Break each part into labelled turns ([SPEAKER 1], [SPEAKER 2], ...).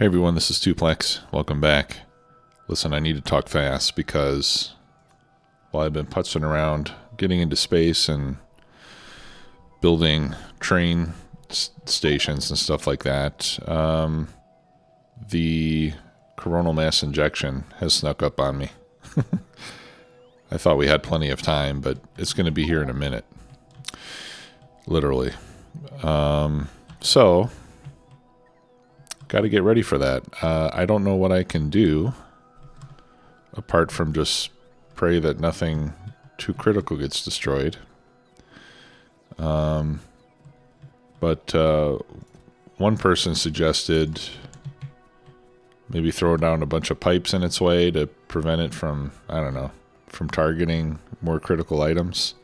[SPEAKER 1] Hey everyone, this is Tuplex. Welcome back. Listen, I need to talk fast because while I've been putzing around getting into space and building train stations and stuff like that, the coronal mass injection has snuck up on me. I thought we had plenty of time, but it's going to be here in a minute. Literally. So got to get ready for that. I don't know what I can do apart from just pray that nothing too critical gets destroyed. But one person suggested maybe throw down a bunch of pipes in its way to prevent it from, I don't know, from targeting more critical items.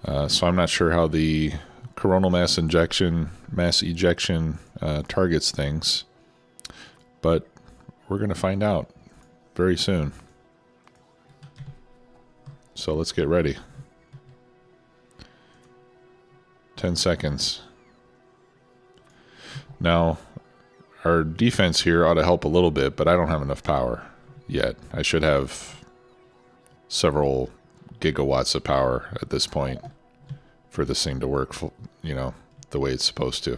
[SPEAKER 1] So I'm not sure how the coronal mass ejection targets things, but we're going to find out very soon. So let's get ready. 10 seconds. Now, our defense here ought to help a little bit, but I don't have enough power yet. I should have several gigawatts of power at this point for this thing to work, you know, the way it's supposed to.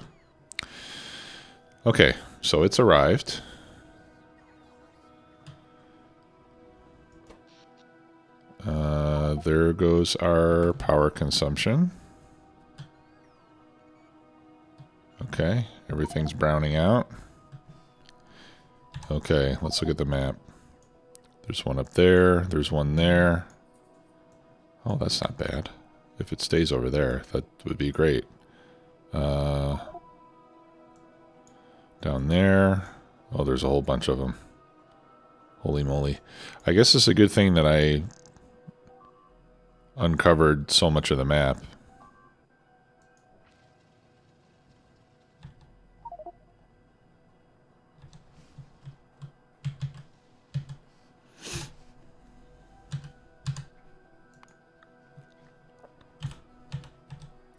[SPEAKER 1] Okay, so it's arrived. There goes our power consumption. Okay, everything's browning out. Okay, let's look at the map. There's one up there, there's one there. Oh, that's not bad. If it stays over there, that would be great. Down there. Oh, there's a whole bunch of them. Holy moly. I guess it's a good thing that I uncovered so much of the map.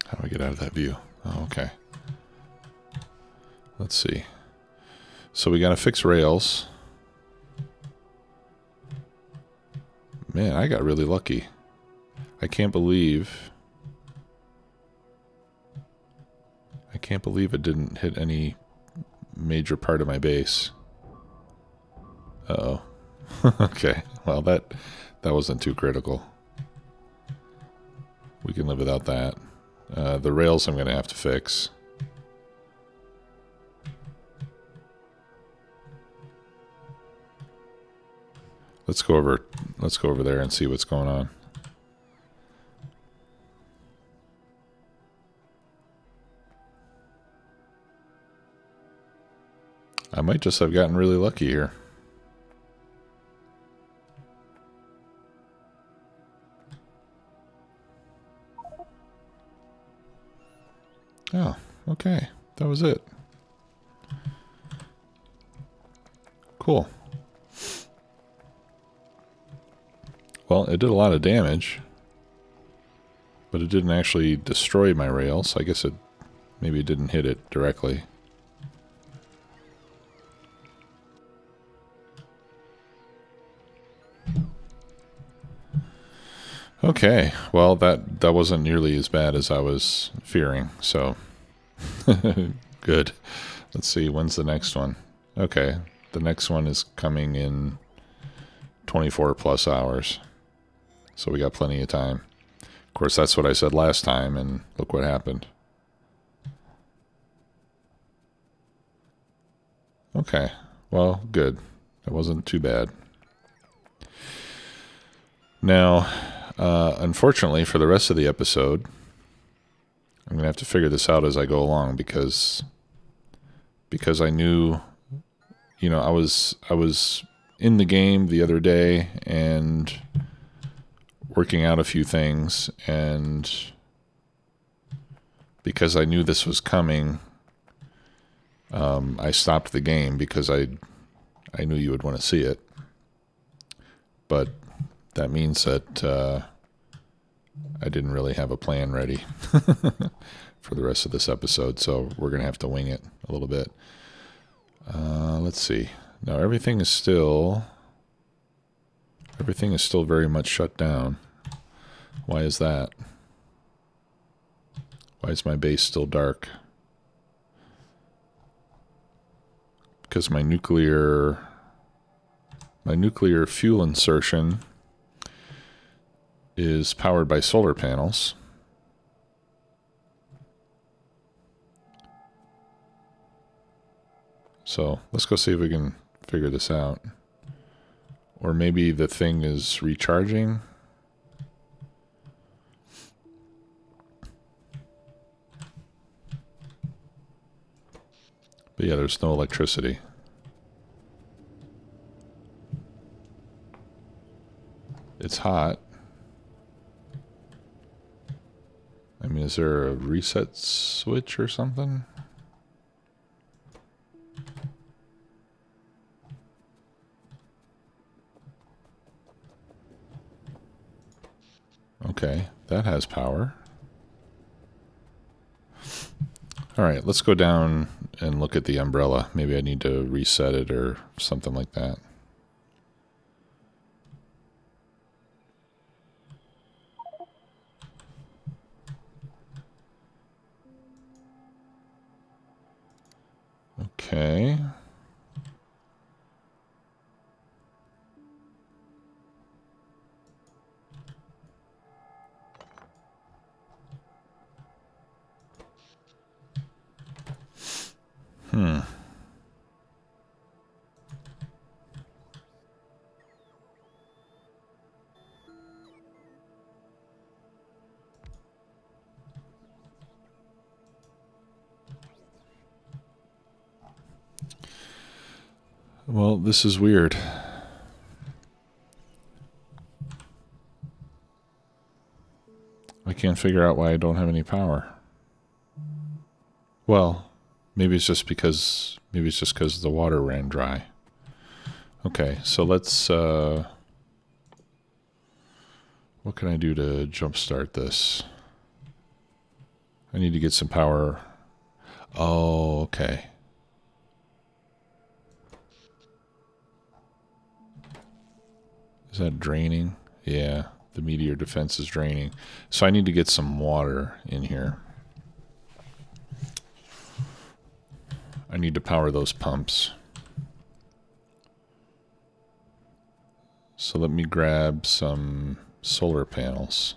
[SPEAKER 1] How do I get out of that view? Oh, okay. Let's see. So we got to fix rails. Man, I got really lucky. I can't believe it didn't hit any major part of my base. Uh-oh. Okay. Well, that wasn't too critical. We can live without that. The rails I'm going to have to fix. Let's go over there and see what's going on. I might just have gotten really lucky here. Oh, okay. That was it. Cool. Well, it did a lot of damage, but it didn't actually destroy my rails. I guess maybe it didn't hit it directly. Okay, well that wasn't nearly as bad as I was fearing, so good. Let's see, when's the next one? Okay, the next one is coming in 24 plus hours. So we got plenty of time. Of course, that's what I said last time, and look what happened. Okay, well, good. It wasn't too bad. Now, unfortunately, for the rest of the episode, I'm going to have to figure this out as I go along because I knew, you know, I was in the game the other day and working out a few things, and because I knew this was coming, I stopped the game because I knew you would want to see it. But that means that I didn't really have a plan ready for the rest of this episode, so we're going to have to wing it a little bit. Let's see. Now everything is still very much shut down. Why is that? Why is my base still dark? Because my nuclear fuel insertion is powered by solar panels. So let's go see if we can figure this out. Or maybe the thing is recharging. But yeah, there's no electricity. It's hot. I mean, is there a reset switch or something? Okay, that has power. All right, let's go down and look at the umbrella. Maybe I need to reset it or something like that. Okay. Well, this is weird. I can't figure out why I don't have any power. Well, maybe it's just because the water ran dry. Okay, so let's what can I do to jumpstart this? I need to get some power. Oh, okay. Is that draining? Yeah, the meteor defense is draining. So I need to get some water in here. I need to power those pumps. So let me grab some solar panels.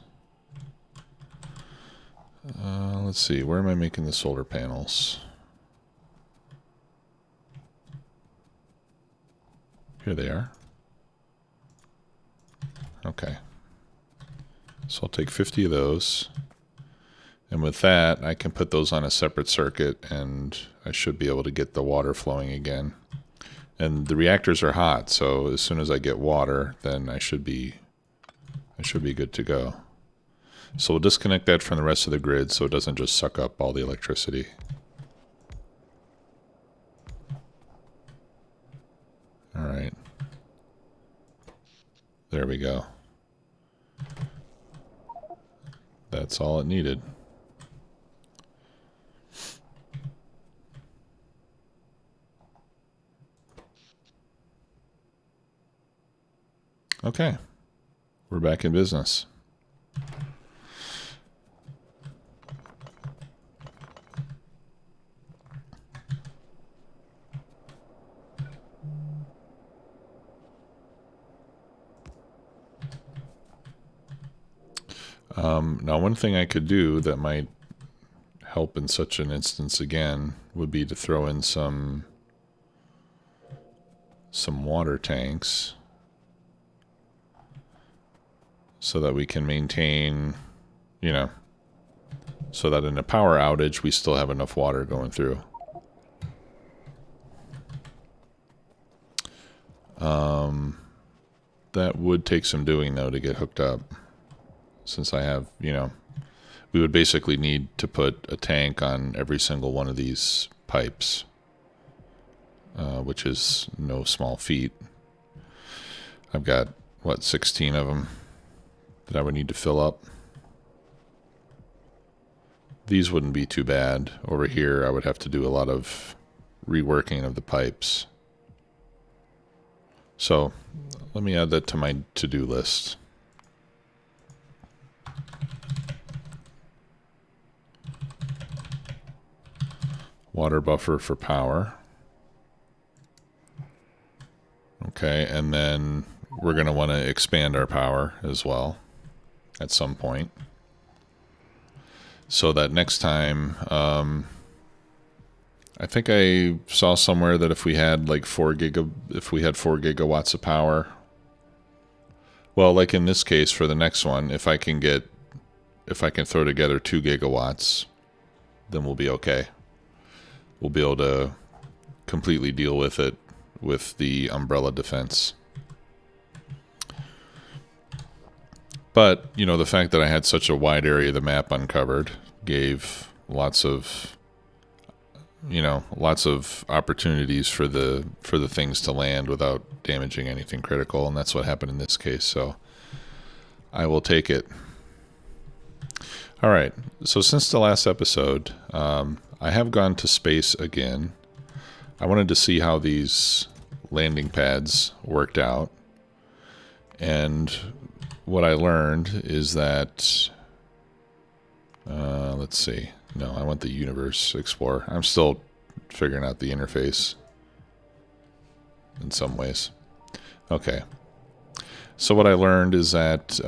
[SPEAKER 1] Let's see, where am I making the solar panels? Here they are. Okay. So I'll take 50 of those. And with that, I can put those on a separate circuit and I should be able to get the water flowing again. And the reactors are hot, so as soon as I get water, then I should be good to go. So we'll disconnect that from the rest of the grid so it doesn't just suck up all the electricity. All right. There we go. That's all it needed. Okay. We're back in business. Now, one thing I could do that might help in such an instance again would be to throw in some water tanks so that we can maintain, you know, so that in a power outage we still have enough water going through. That would take some doing though to get hooked up. Since I have, you know, we would basically need to put a tank on every single one of these pipes, which is no small feat. I've got, what, 16 of them that I would need to fill up. These wouldn't be too bad. Over here, I would have to do a lot of reworking of the pipes. So let me add that to my to-do list. Water buffer for power. Okay, and then we're going to want to expand our power as well at some point. So that next time, I think I saw somewhere that if we had like 4 gigawatts of power, well, like in this case for the next one, if I can throw together 2 gigawatts, then we'll be okay. We'll be able to completely deal with it with the umbrella defense. But, you know, the fact that I had such a wide area of the map uncovered gave lots of opportunities for the things to land without damaging anything critical, and that's what happened in this case, so I will take it. All right, so since the last episode, I have gone to space again. I wanted to see how these landing pads worked out, and what I learned is that, let's see. No, I want the Universe Explorer. I'm still figuring out the interface in some ways. Okay. So what I learned is that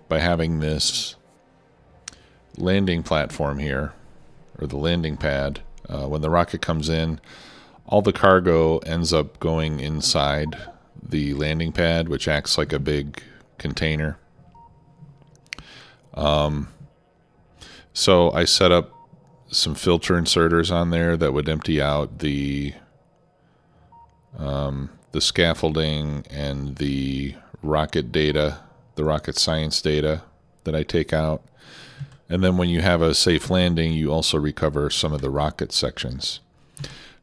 [SPEAKER 1] by having this landing platform here, or the landing pad, when the rocket comes in, all the cargo ends up going inside the landing pad, which acts like a big container. So I set up some filter inserters on there that would empty out the scaffolding and the rocket data, the rocket science data that I take out. And then when you have a safe landing, you also recover some of the rocket sections.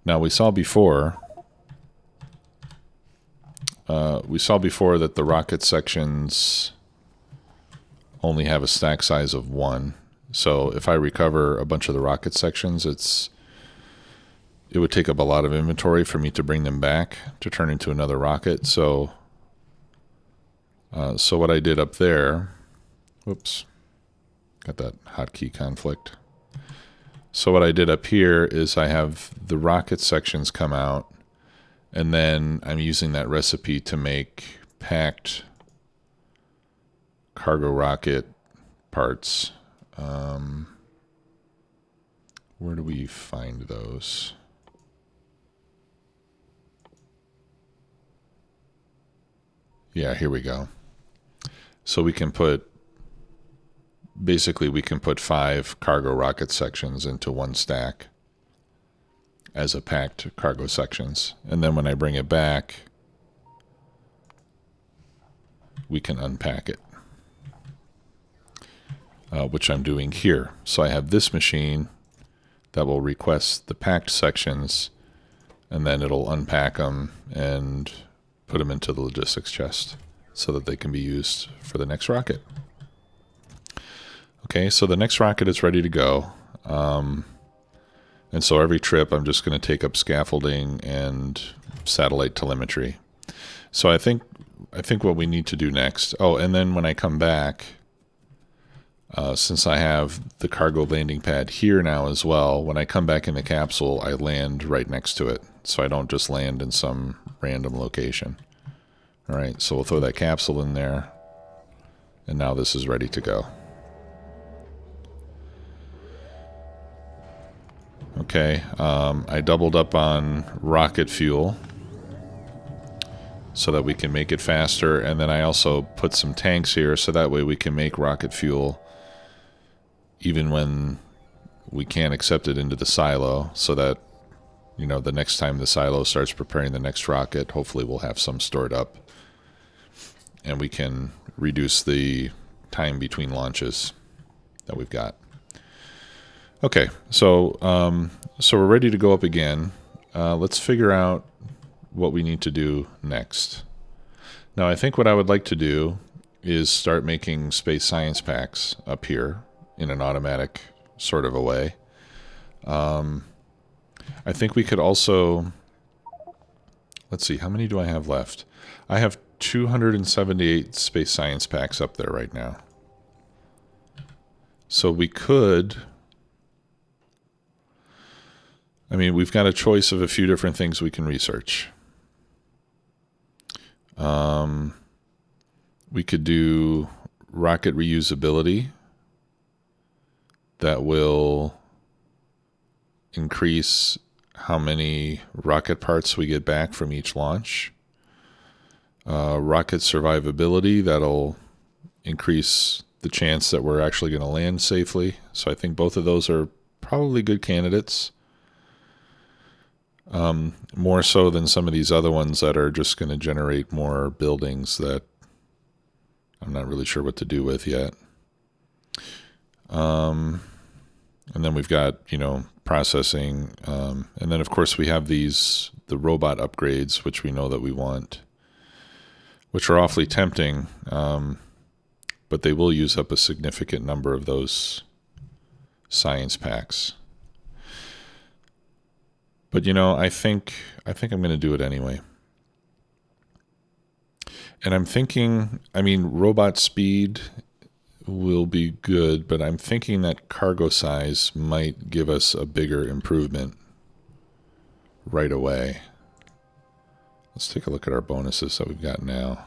[SPEAKER 1] Now we saw before that the rocket sections only have a stack size of 1. So if I recover a bunch of the rocket sections, it would take up a lot of inventory for me to bring them back to turn into another rocket. So what I did up there, whoops, got that hotkey conflict. So what I did up here is I have the rocket sections come out, and then I'm using that recipe to make packed cargo rocket parts. Where do we find those? Yeah, here we go. So we can put 5 cargo rocket sections into one stack as a packed cargo sections. And then when I bring it back, we can unpack it, which I'm doing here. So I have this machine that will request the packed sections, and then it'll unpack them and put them into the logistics chest so that they can be used for the next rocket. Okay, so the next rocket is ready to go. And so every trip I'm just going to take up scaffolding and satellite telemetry. So I think what we need to do next, and then when I come back, since I have the cargo landing pad here now as well, when I come back in the capsule, I land right next to it. So I don't just land in some random location. All right, so we'll throw that capsule in there. And now this is ready to go. Okay, I doubled up on rocket fuel so that we can make it faster. And then I also put some tanks here so that way we can make rocket fuel even when we can't accept it into the silo, so that, you know, the next time the silo starts preparing the next rocket, hopefully we'll have some stored up and we can reduce the time between launches that we've got. Okay, so we're ready to go up again. Let's figure out what we need to do next. Now, I think what I would like to do is start making space science packs up here in an automatic sort of a way. I think we could also... Let's see, how many do I have left? I have 278 space science packs up there right now. So we could... I mean, we've got a choice of a few different things we can research. We could do rocket reusability. That will increase how many rocket parts we get back from each launch. Rocket survivability, that'll increase the chance that we're actually going to land safely. So I think both of those are probably good candidates. More so than some of these other ones that are just going to generate more buildings that I'm not really sure what to do with yet. And then we've got, you know, processing. And then, of course, we have the robot upgrades, which we know that we want, which are awfully tempting. But they will use up a significant number of those science packs. But, you know, I think I'm going to do it anyway. And I'm thinking, I mean, robot speed will be good, but I'm thinking that cargo size might give us a bigger improvement right away. Let's take a look at our bonuses that we've got now.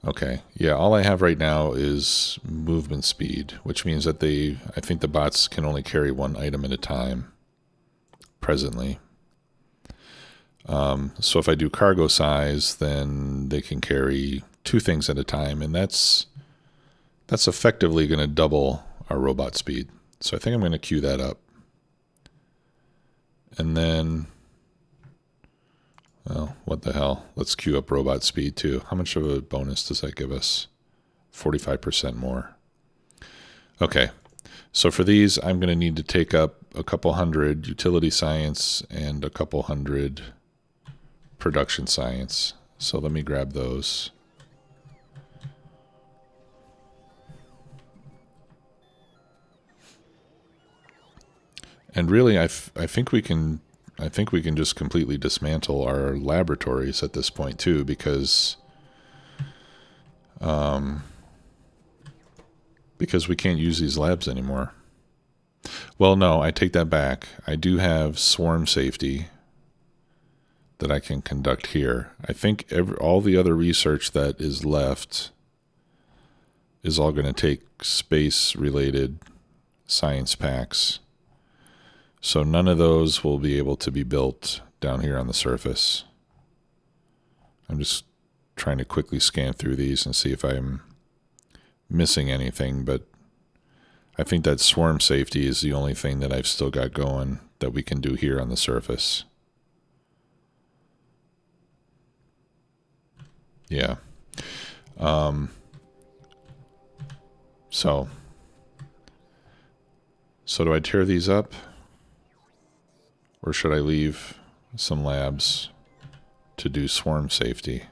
[SPEAKER 1] Okay, yeah, all I have right now is movement speed, which means that I think the bots can only carry one item at a time presently. So if I do cargo size, then they can carry 2 things at a time, and that's effectively going to double our robot speed. So I think I'm going to queue that up. And then, well, what the hell? Let's queue up robot speed too. How much of a bonus does that give us? 45% more. Okay, so for these, I'm going to need to take up a couple hundred utility science and a couple hundred production science. So let me grab those. And really, I think we can just completely dismantle our laboratories at this point too, because we can't use these labs anymore. Well, no, I take that back. I do have swarm safety that I can conduct here. I think all the other research that is left is all going to take space-related science packs. So none of those will be able to be built down here on the surface. I'm just trying to quickly scan through these and see if I'm missing anything, but I think that swarm safety is the only thing that I've still got going that we can do here on the surface. Yeah. So do I tear these up? Or should I leave some labs to do swarm safety?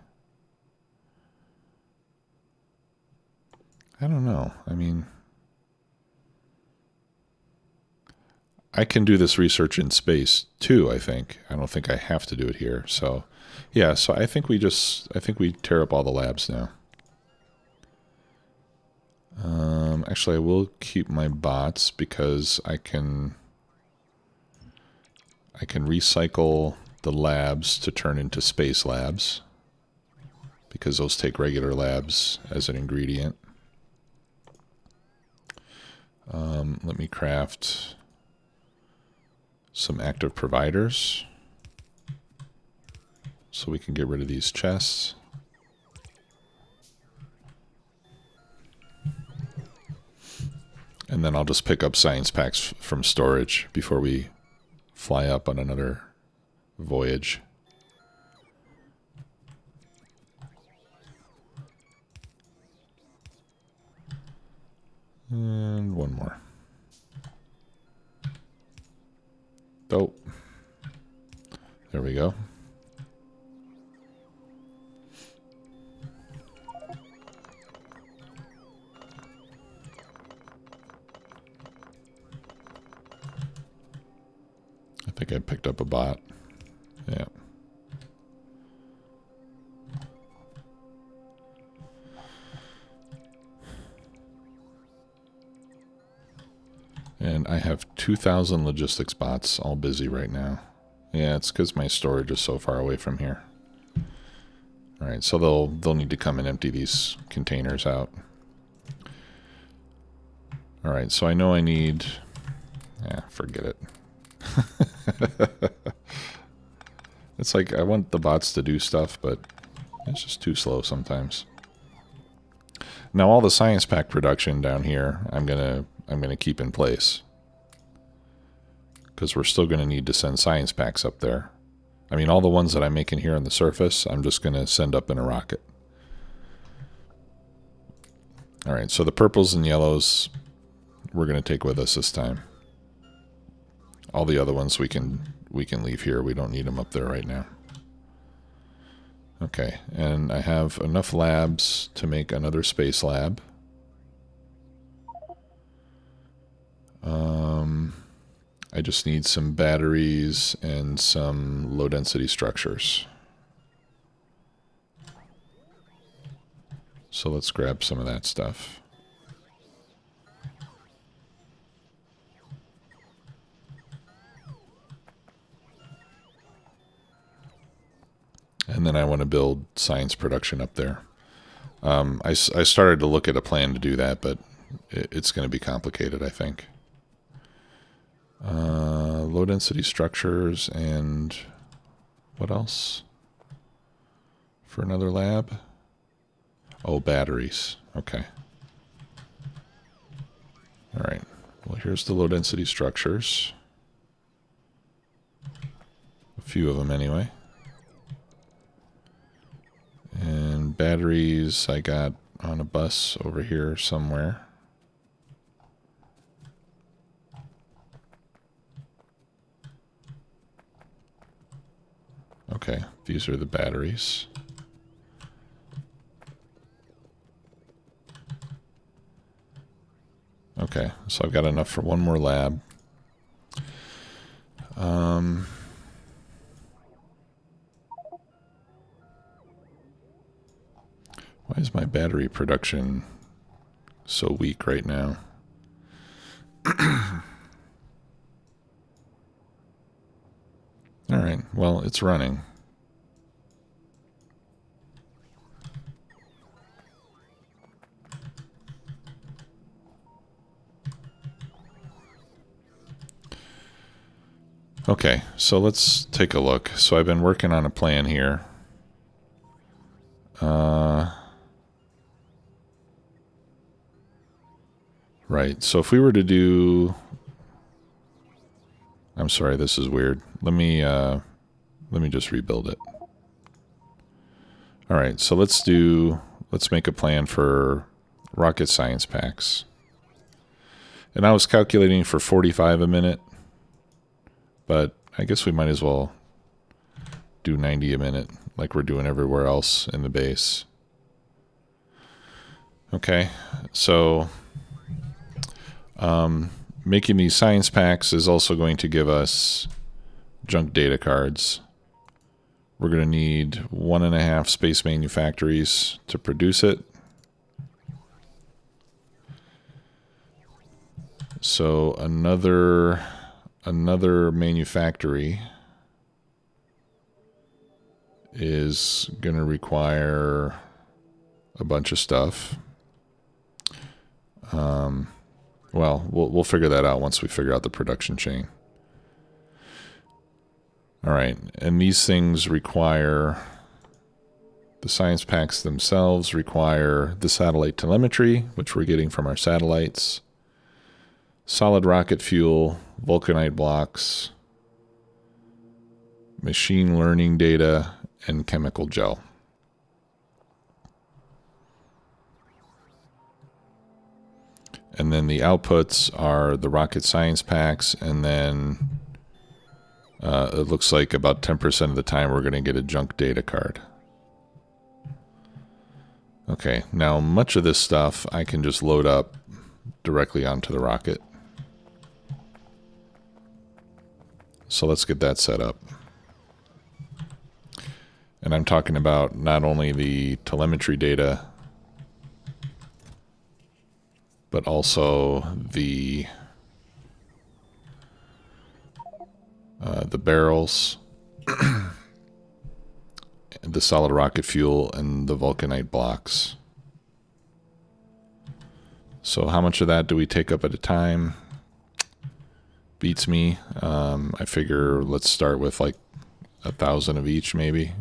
[SPEAKER 1] I don't know. I mean, I can do this research in space too, I think. I don't think I have to do it here. So, yeah, so I think we tear up all the labs now. Actually, I will keep my bots because I can recycle the labs to turn into space labs because those take regular labs as an ingredient. Let me craft some active providers so we can get rid of these chests. And then I'll just pick up science packs from storage before we fly up on another voyage. And one more. Oh, there we go. think I picked up a bot. Yeah. And I have 2,000 logistics bots all busy right now. Yeah, it's because my storage is so far away from here. All right, so they'll need to come and empty these containers out. All right, so I know I need... Yeah, forget it. It's like I want the bots to do stuff, but it's just too slow sometimes. Now all the science pack production down here, I'm gonna keep in place, because we're still gonna need to send science packs up there. I mean, all the ones that I'm making here on the surface, I'm just gonna send up in a rocket. All right, so the purples and yellows we're gonna take with us this time. All the other ones we can leave here. We don't need them up there right now. Okay, and I have enough labs to make another space lab. I just need some batteries and some low density structures. So let's grab some of that stuff. And then I want to build science production up there. I started to look at a plan to do that, but it's going to be complicated, I think. Low density structures and what else? For another lab? Oh, batteries. Okay. All right. Well, here's the low density structures. A few of them anyway. And batteries I got on a bus over here somewhere. Okay, these are the batteries. Okay, so I've got enough for one more lab. Why is my battery production so weak right now? All right, well, it's running. Okay, so let's take a look. So I've been working on a plan here. Right, so if we were to do... I'm sorry, this is weird. Let me just rebuild it. All right, so let's make a plan for rocket science packs. And I was calculating for 45 a minute, but I guess we might as well do 90 a minute like we're doing everywhere else in the base. Okay, so making these science packs is also going to give us junk data cards. We're going to need 1.5 space manufactories to produce it. So another manufactory is going to require a bunch of stuff. Well, we'll figure that out once we figure out the production chain. All right, and these things require, the science packs themselves require the satellite telemetry, which we're getting from our satellites, solid rocket fuel, vulcanite blocks, machine learning data, and chemical gel. And then the outputs are the rocket science packs, and then it looks like about 10% of the time we're going to get a junk data card. Okay, now much of this stuff I can just load up directly onto the rocket. So let's get that set up. And I'm talking about not only the telemetry data, but also the barrels, the solid rocket fuel, and the vulcanite blocks. So how much of that do we take up at a time? Beats me. I figure let's start with like 1,000 of each, maybe.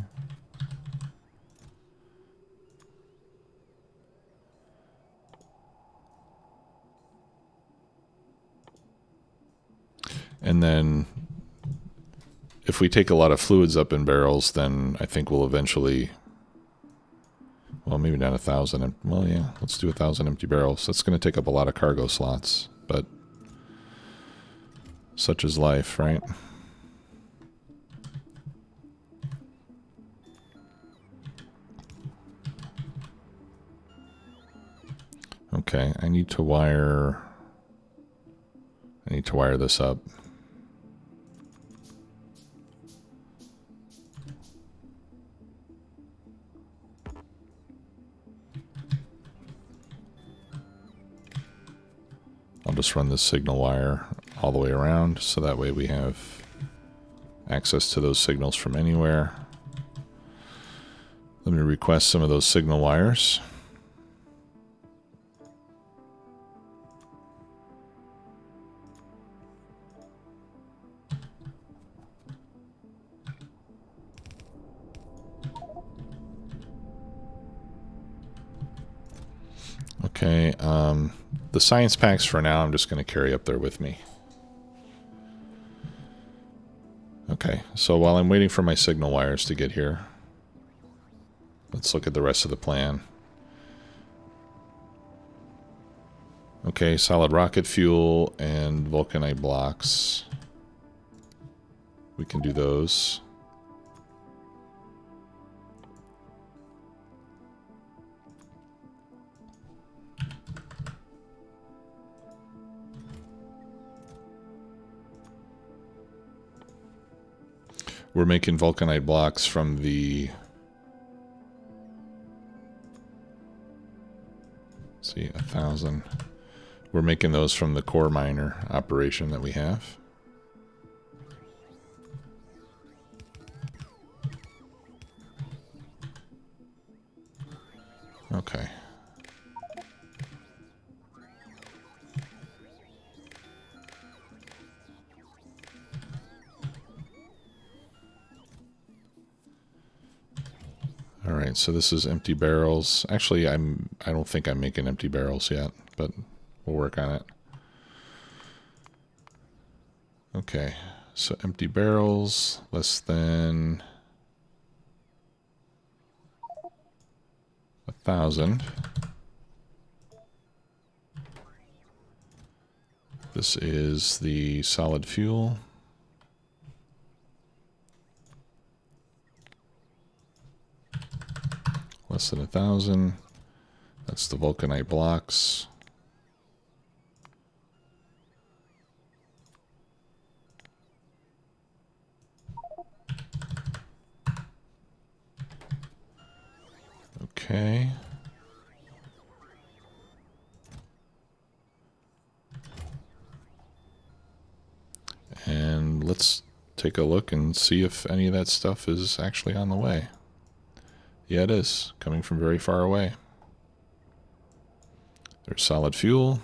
[SPEAKER 1] And then if we take a lot of fluids up in barrels, then I think we'll eventually, well, maybe not 1,000. Well, yeah, let's do 1,000 empty barrels. That's going to take up a lot of cargo slots, but such is life, right? Okay, I need to wire this up. I'll just run this signal wire all the way around, so that way we have access to those signals from anywhere. Let me request some of those signal wires. Okay, the science packs for now I'm just going to carry up there with me. Okay, so while I'm waiting for my signal wires to get here, let's look at the rest of the plan. Okay, solid rocket fuel and vulcanite blocks. We can do those. We're making vulcanite blocks from the, let's see, 1,000. We're making those from the core miner operation that we have. Okay. All right, so this is empty barrels. Actually, I don't think I'm making empty barrels yet, but we'll work on it. Okay, so empty barrels, less than 1,000. This is the solid fuel. Less than 1,000. That's the vulcanite blocks. Okay. And let's take a look and see if any of that stuff is actually on the way. Yeah, it is, coming from very far away. There's solid fuel.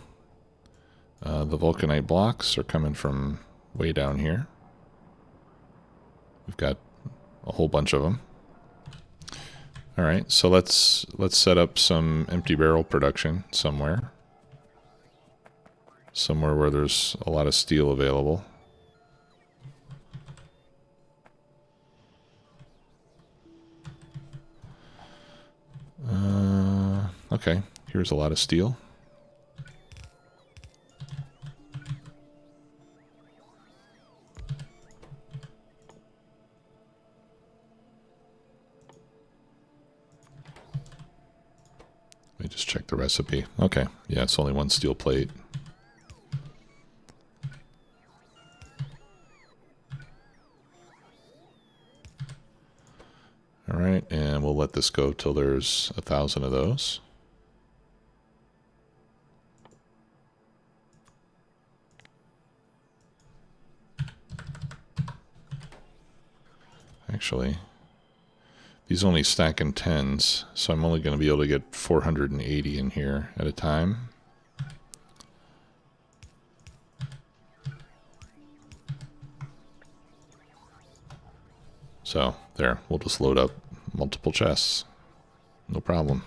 [SPEAKER 1] The vulcanite blocks are coming from way down here. We've got a whole bunch of them. All right, so let's set up some empty barrel production somewhere. Somewhere where there's a lot of steel available. Okay, here's a lot of steel. Let me just check the recipe. Okay, yeah, it's only one steel plate. we'll let this go till there's 1,000 of those. Actually, these only stack in 10s, so I'm only going to be able to get 480 in here at a time. So there, we'll just load up multiple chests. No problem.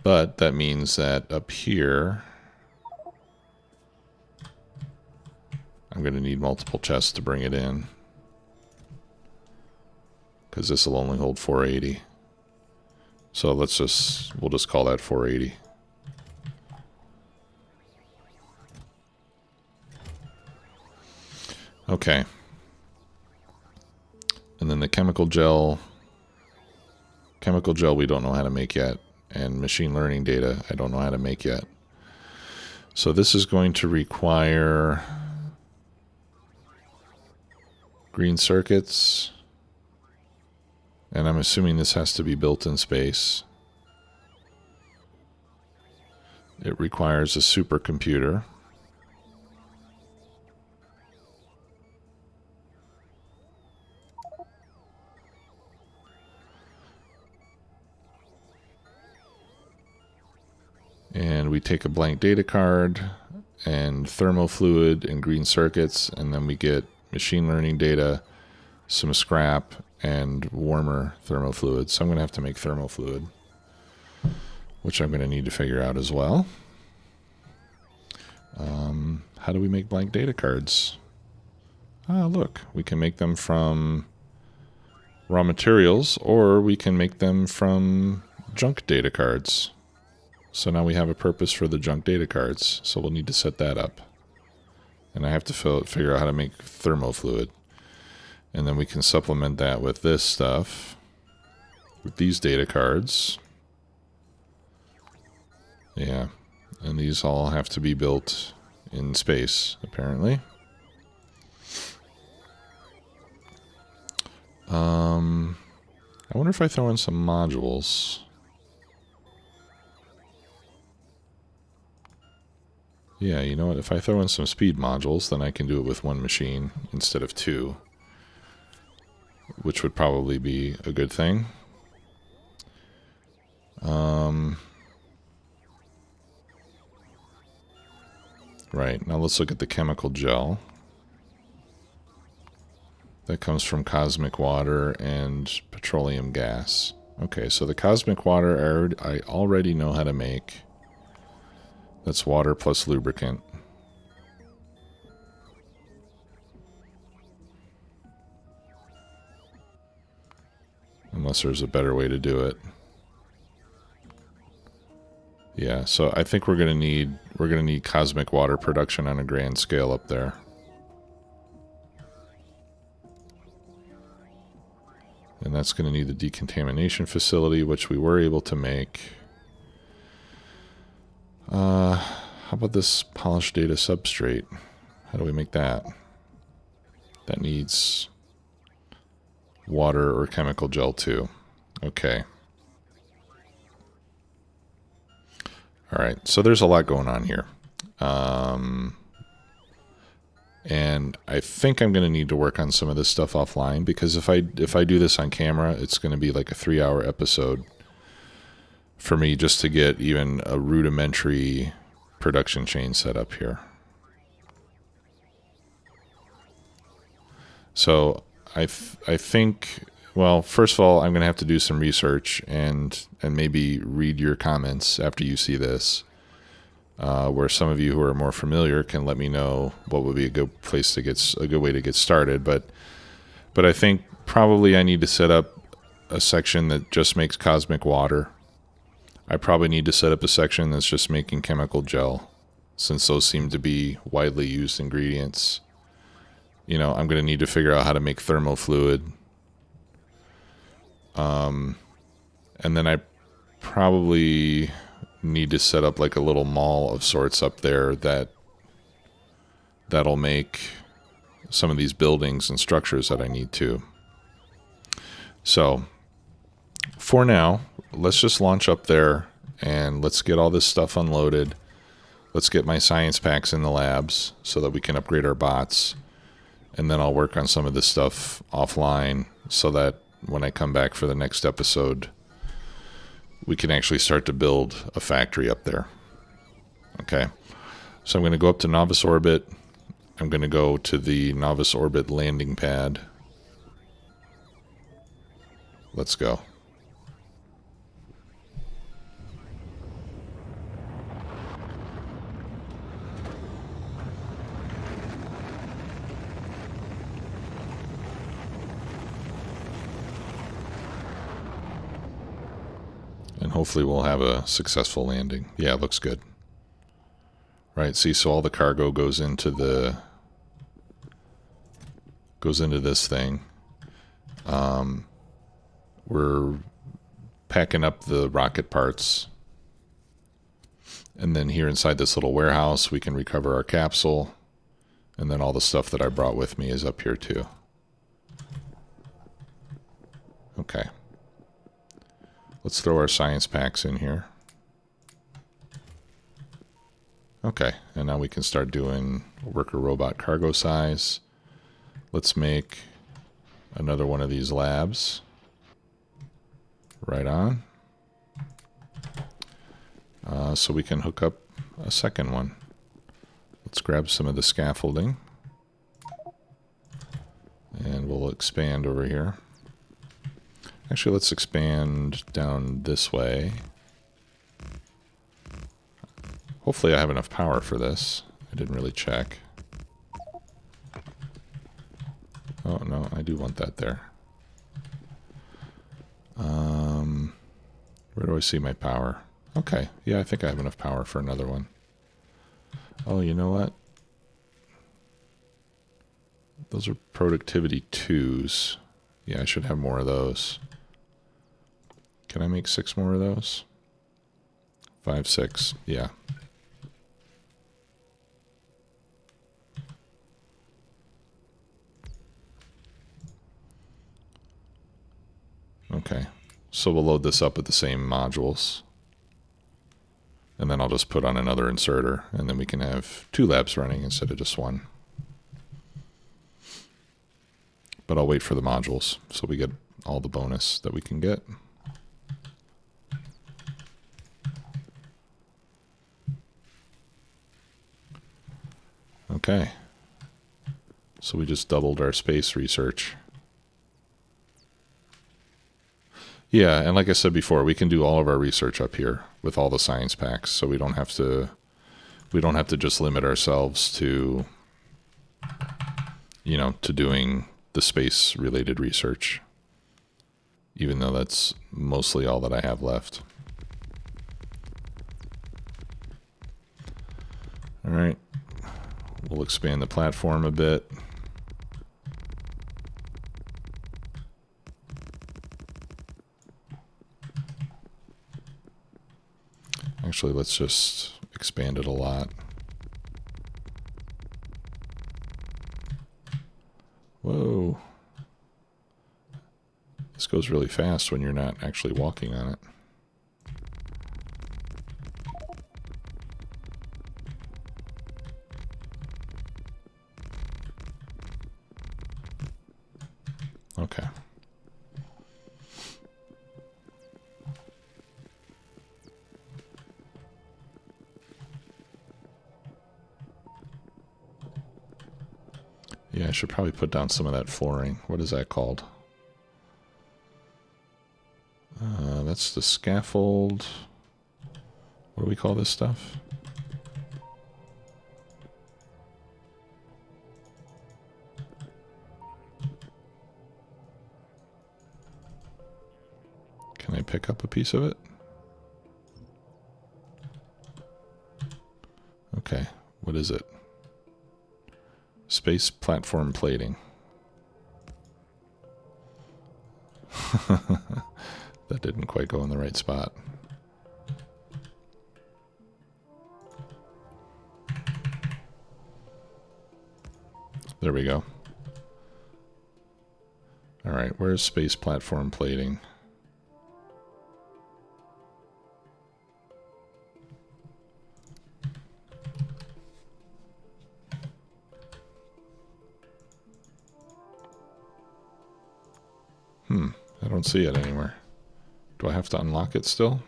[SPEAKER 1] But that means that up here, I'm going to need multiple chests to bring it in, because this will only hold 480. So we'll just call that 480. Okay. And then the chemical gel we don't know how to make yet, and machine learning data I don't know how to make yet. So this is going to require green circuits, and I'm assuming this has to be built in space. It requires a supercomputer. And we take a blank data card and thermofluid and green circuits, and then we get machine learning data, some scrap, and warmer thermofluid. So I'm going to have to make thermofluid, which I'm going to need to figure out as well. How do we make blank data cards? Ah, look, we can make them from raw materials, or we can make them from junk data cards. So now we have a purpose for the junk data cards, so we'll need to set that up. And I have to figure out how to make thermofluid. And then we can supplement that with this stuff, with these data cards. Yeah, and these all have to be built in space, apparently. I wonder if I throw in some modules. Yeah, you know what? If I throw in some speed modules, then I can do it with one machine instead of two, which would probably be a good thing. Right, now let's look at the chemical gel. That comes from cosmic water and petroleum gas. Okay, so the cosmic water I already know how to make. That's water plus lubricant. Unless there's a better way to do it. Yeah, so I think we're gonna need cosmic water production on a grand scale up there. And that's gonna need the decontamination facility, which we were able to make. How about this polished data substrate? How do we make that? That needs water or chemical gel too. Okay. Alright, so there's a lot going on here. And I think I'm going to need to work on some of this stuff offline, because if I do this on camera, it's going to be like a 3-hour episode for me just to get even a rudimentary production chain set up here. So I think, well, first of all, I'm going to have to do some research and maybe read your comments after you see this, where some of you who are more familiar can let me know what would be a good place to a good way to get started. But I think probably I need to set up a section that just makes cosmic water. I probably need to set up a section that's just making chemical gel, since those seem to be widely used ingredients. You know, I'm going to need to figure out how to make thermofluid. And then I probably need to set up like a little mall of sorts up there that'll make some of these buildings and structures that I need to. So for now, let's just launch up there and let's get all this stuff unloaded. Let's get my science packs in the labs so that we can upgrade our bots. And then I'll work on some of this stuff offline so that when I come back for the next episode, we can actually start to build a factory up there. Okay. So I'm going to go up to Novice Orbit. I'm going to go to the Novice Orbit landing pad. Let's go. And hopefully we'll have a successful landing. Yeah, it looks good. Right, see, so all the cargo goes into this thing. We're packing up the rocket parts. And then here inside this little warehouse, we can recover our capsule. And then all the stuff that I brought with me is up here too. Okay. Let's throw our science packs in here. Okay, and now we can start doing worker robot cargo size. Let's make another one of these labs. Right on. So we can hook up a second one. Let's grab some of the scaffolding. And we'll expand over here. Actually, let's expand down this way. Hopefully I have enough power for this. I didn't really check. Oh, no, I do want that there. Where do I see my power? Okay, yeah, I think I have enough power for another one. Oh, you know what? Those are productivity 2s. Yeah, I should have more of those. Can I make 6 more of those? 5, 6, yeah. Okay, so we'll load this up with the same modules. And then I'll just put on another inserter, and then we can have 2 labs running instead of just 1. But I'll wait for the modules so we get all the bonus that we can get. Okay, so we just doubled our space research. Yeah, and like I said before, we can do all of our research up here with all the science packs, so we don't have to just limit ourselves to, you know, to doing the space related research, even though that's mostly all that I have left. All right, we'll expand the platform a bit. Actually, let's just expand it a lot. Whoa. This goes really fast when you're not actually walking on it. Okay. Yeah, I should probably put down some of that flooring. What is that called? That's the scaffold. What do we call this stuff? Can I pick up a piece of it? Okay, what is it? Space platform plating. That didn't quite go in the right spot. There we go. All right, where's space platform plating? don't see it anywhere. Do I have to unlock it still?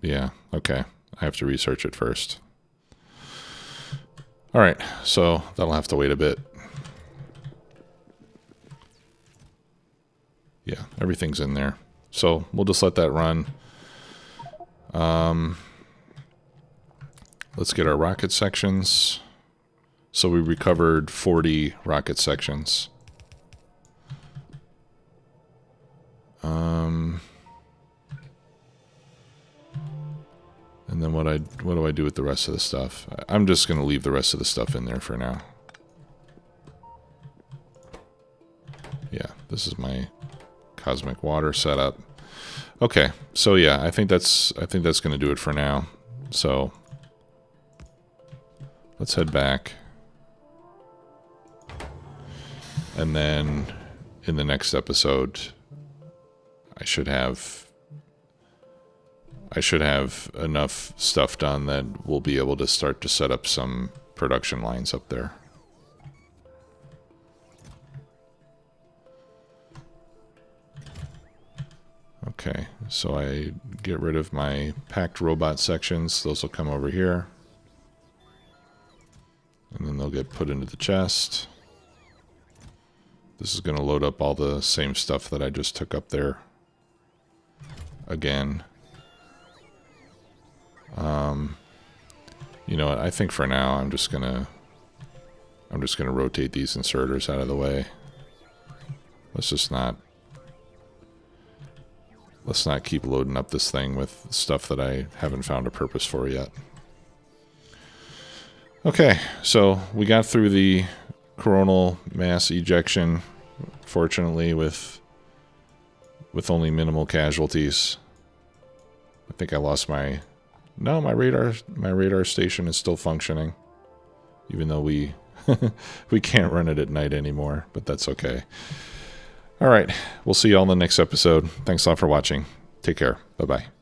[SPEAKER 1] Yeah, okay. I have to research it first. All right, so that'll have to wait a bit. Yeah, everything's in there. So we'll just let that run. Let's get our rocket sections. So we recovered 40 rocket sections. And then what do I do with the rest of the stuff? I'm just going to leave the rest of the stuff in there for now. Yeah, this is my cosmic water setup. Okay, so yeah, I think that's going to do it for now. So let's head back. And then in the next episode, I should have enough stuff done that we'll be able to start to set up some production lines up there. Okay, so I get rid of my packed robot sections. Those will come over here. And then they'll get put into the chest. This is going to load up all the same stuff that I just took up there again. You know what? I think for now I'm just gonna rotate these inserters out of the way. Let's not keep loading up this thing with stuff that I haven't found a purpose for yet. Okay, so we got through the coronal mass ejection, fortunately, with only minimal casualties. I think I lost my... No, my radar station is still functioning, even though we can't run it at night anymore, but that's okay. All right, we'll see you all in the next episode. Thanks a lot for watching. Take care. Bye-bye.